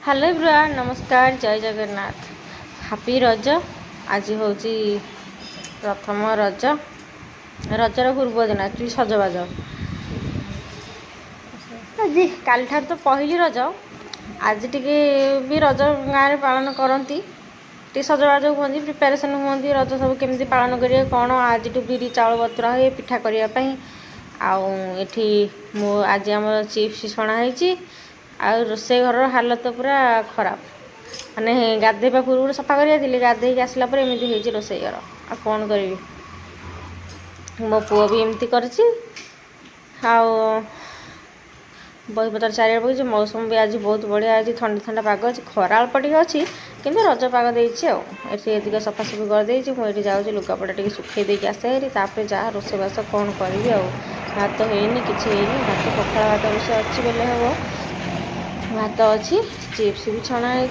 Hello everyone नमस्कार जय Jagannath happy रज आज हूँ प्रथम रज रजर पूर्व दिन एक्चुअली सजबाज आज काली ठार तो पहली रज आज टिके भी रज गाँव में पालन करती टे सजबाज हुई प्रिपेरेसन हुई रज सब केमी पालन करेंगे कौन आज बिरी चाउल बतुरा हुए पिठा करने आठी आज आम चिप्स छणाई आ रोसे घर हालत पूरा खराब माने गाधेवा पूर्व सफा करी गाधे आसला एमती रोसे घर आ कौन करी मो पुओ भी एमती कर बहीपतर चारिया पकड़ मौसम भी आज बहुत बढ़िया आज ठंडा ठंडा पाग अच्छी खरा अल्प टे अच्छी कि रज पाग देती सफासफी करदे मुझे जाऊँ लुगापटा टे सुखे देकी आसे तापर जहाँ रोसेबास कौन करी भात होनी कि भात पखाड़ भात रोषे अच्छी बेले हम भात अच्छी चिप्स भी छणाई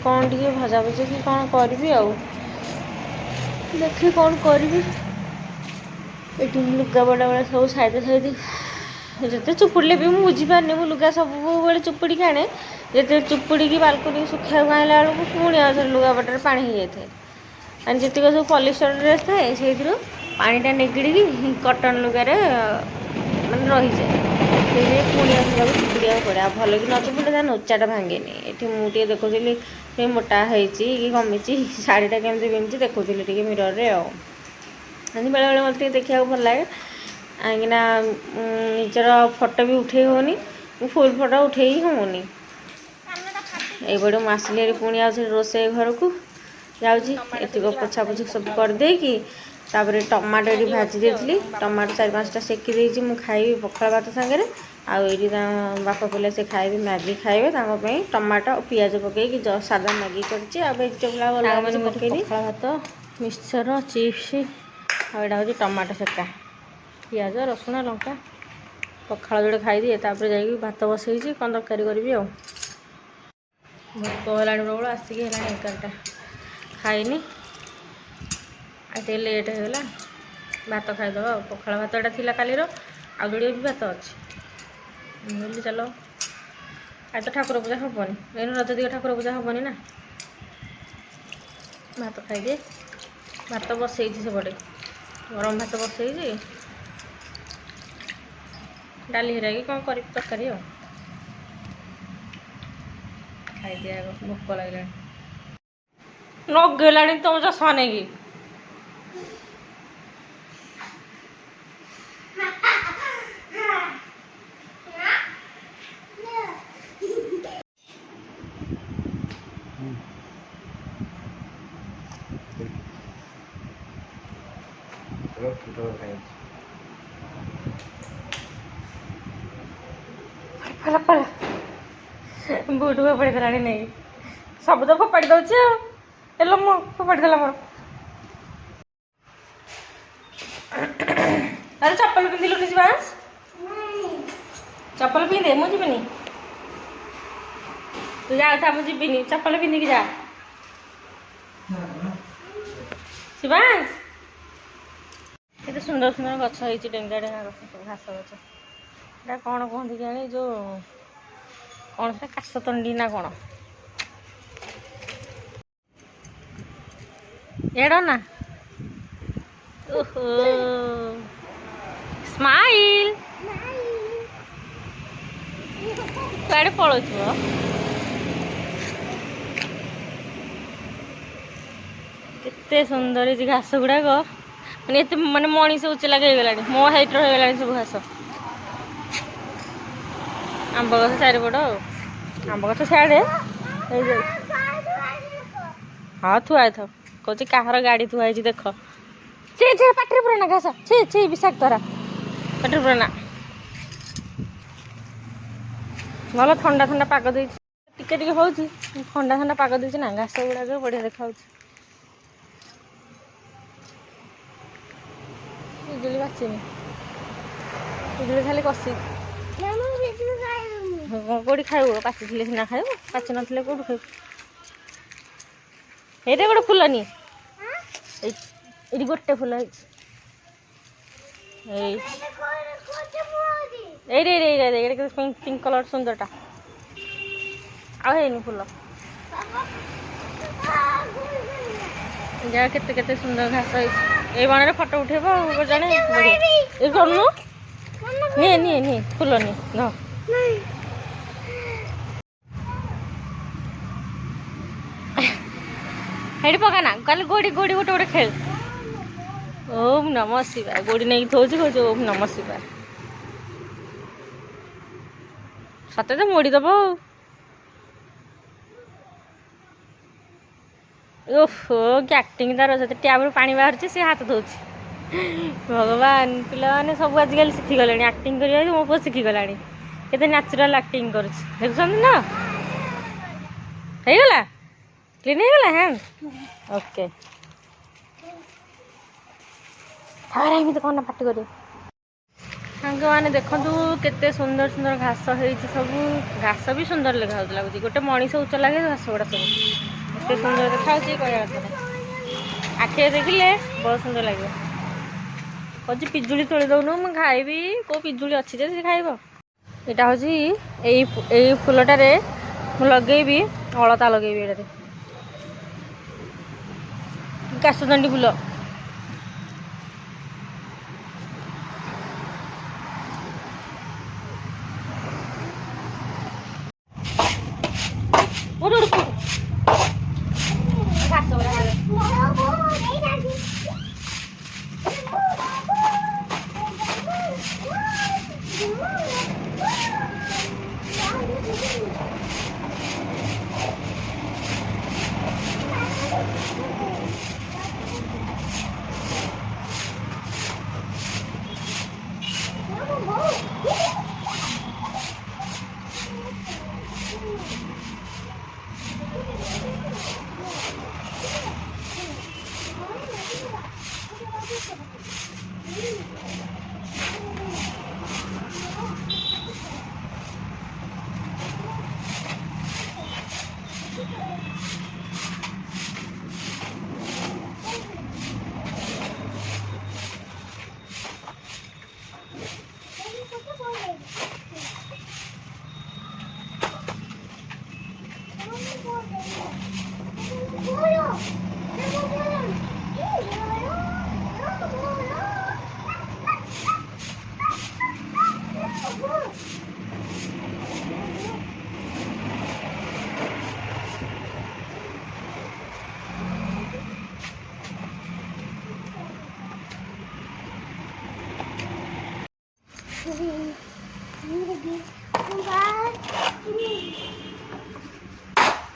कौन टे भजा भजी कि कौन करी देखी कौन करी ये लुगा बड़ा बड़ा सब साइड साइड जिते चुपुड़े भी मुझे बुझीपारे मु लुगा सब चुपुड़ी आने जिते चुपुड़ी बालकनी सुखा आनला बेलू पुणी आउ लुगापटार पा हो जाए जीत सब पलिस्टर ड्रेस थाए से पाटा निगड़ी कटन लुगार मानने रही जाए पुणी आसला चुपुड़ा पड़े भल कि न चुपुड़े नोचाटा भांगेनि ये मुझे देखुली मोटा होती कमी शाढ़ीटा केमती पिंधि देखुली टे मिरर रे बेले बेले मत देखा भल लगे कहीं निजर फोटो भी उठे होनी फुल फोटो उठे ही होनी ये आसिले पुणी आउ रोसे घर को जाऊँगी पोछा पोछी सब करदे कि टमाटो ये भाजी देती टमाटो 4-5टा सेकी देती मुझे खाइबी पखाड़ भात सागर आईटी बापा पिला से खाइबे मैगी खाइबे टमाटो पियाज पकईकि सादा मैगी कर पखाड़ भात मिक्सचर चिप्स आईटा हूँ टमाटो सेका पियाज रसुण लंका पखाड़ जोड़े खाईदिए जाकि भात बसई कौन तरकारी करी भोक है प्रबल आसिक है 11टा खाइनी आटे लेट होगा भात खाईदे पखाड़ भात एटा कालीर आउ जोड़े भी भात अच्छी बोली चलो आज तो ठाकुर पूजा हेनी एनु रज दिग ठाकुर पूजा हेनी ना भात खाईदिए भात बसई सेपटे गरम भात बसई डाली हेरा कि कौन कर तरकारी खाईदिए आग भोक लगे नगेला तुम चषमा नहीं बुट फोपाड़ी देला नहीं सब तो फोपाड़ी दौचे हेलो मो फोपाड़ी देला मोर अरे चप्पल पिंधिलुनी शिवांश चप्पल पिंधे मुझे जीविनी तू जा था मुझे जीविनी चप्पल पिंधिकी जा शिवांश केते सुंदर सुंदर गछ होती डेंगा डेंगा गछ घास गछ एटा कौन कहते जानी जो कौन से काशतंडी ना कौन एड़ा ना ओहो स्माइल कड़े पड़ो केते सुंदर घास गुड़ाक माने मनीष उच्च लगे मो हाइट रही सब घास आंब गछ चारिपट आंब गछ सियाड़े हाँ थुआ था कौच कहार गाड़ी थुआई देख चे पाटे पुराना घास छे छे विषाक्त पाटे पुराना भल ठंडा ठंडा पाग दे टिके हूँ ठंडा ठंडा पाग दे ना घास गुड़ाक बढ़िया देखा बिजुली बाचनी बिजुली खाली कषि कौटी खाइब पाचि सीना खाइब पाचि ना कौटू खाइब ये गोटे फुलनी ये गोटे फुल पिंक कलर सुंदरटा ଆଉ ହେଇନି ଫୁଲ। ଯାହା କେତେ କେତେ ସୁନ୍ଦର ଘାସ ହେଇଛି। ଏଇ ବଣରେ ଫଟୋ ଉଠେଇବ ଆଉ ଜଣେ ଏ କରୁନୁ ନିଏ ନିଏ ନିଏ ଫୁଲ ନିଏ ଘ ହେଇଠି ପକାନା କାଲି ଗୋଡ଼ି ଗୋଡ଼ି ଗୋଟେ ଗୋଟେ ଖେଳ। ଓମ୍ ନମଃ ଶିବାୟ। ଗୋଡ଼ି ନେଇକି ଥୋଉଛି କହୁଛି ଓମ୍ ନମଃ ଶିବାୟ। ସତରେ ମୋଡ଼ିଦବ ଆଉ। ଓହୋ କି ଆକ୍ଟିଂ ତାର ସେତେ ଟ୍ୟାବ୍ରୁ ପାଣି ବାହାରୁଛି ସେ ହାତ ଧୋଉଛି। ଭଗବାନ ପିଲାମାନେ ସବୁ ଆଜିକାଲି ଶିଖିଗଲେଣି ଆକ୍ଟିଂ କରିବା। ମୋ ପୁଅ ଶିଖିଗଲାଣି କେତେ ନ୍ୟାଚୁରାଲ ଆକ୍ଟିଂ କରୁଛି ଦେଖୁଛନ୍ତି ନା। ହେଇଗଲା କ୍ଲିନ୍ ହେଇଗଲା ହ୍ୟାଣ୍ଡ ଓକେ। ଏମିତି କ'ଣ ନା ପାଟି କରିବ। ସାଙ୍ଗମାନେ ଦେଖନ୍ତୁ କେତେ ସୁନ୍ଦର ସୁନ୍ଦର ଘାସ ହେଇଛି ସବୁ। ଘାସ ବି ସୁନ୍ଦର ଲାଗୁଛି। ଗୋଟେ ମଣିଷ ଉଚ୍ଚ ଲାଗେ ଘାସ ଗୁଡ଼ା ସବୁ ଏତେ ସୁନ୍ଦର ଦେଖାଯାଉଛି କହିବା କଥା। ଆଖିରେ ଦେଖିଲେ ବହୁତ ସୁନ୍ଦର ଲାଗିବ। କହୁଛି ପିଜୁଳି ତୋଳି ଦେଉନୁ ମୁଁ ଖାଇବି। କେଉଁ ପିଜୁଳି ଅଛି ଯେ ସେ ଖାଇବ। ଏଇଟା ହେଉଛି ଏଇ ଫୁଲଟାରେ ମୁଁ ଲଗେଇବି ଅଳତା ଲଗେଇବି। ଏଇଟାରେ କାଶତଣ୍ଡି ଫୁଲ।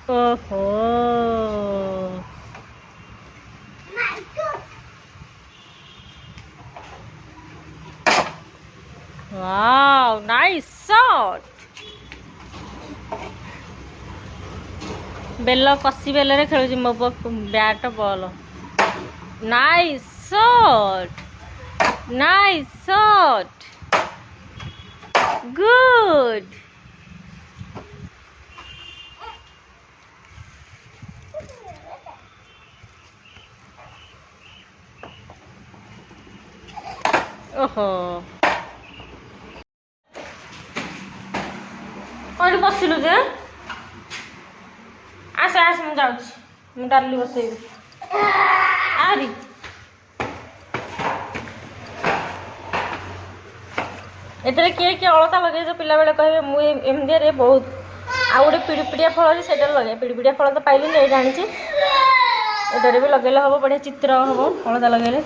ओहो वाओ नाइस शॉट। बेल कसी बेल रे खेलुची मो bat ball. Nice shot nice shot good. ओहो कौन बसिलु जे आस आस मु जाऊँ मु डाली बसैबी आरी एतरे किए किए अलता लगे पिला बेले कहे मुझे बहुत आउ गोटे पिड़िपिड़िया फल अच्छे से लगे पिड़िपिड़िया फल तो पाइली नहीं जानी एटारे भी लगे हम बढ़िया चित्र हम अलता लगे।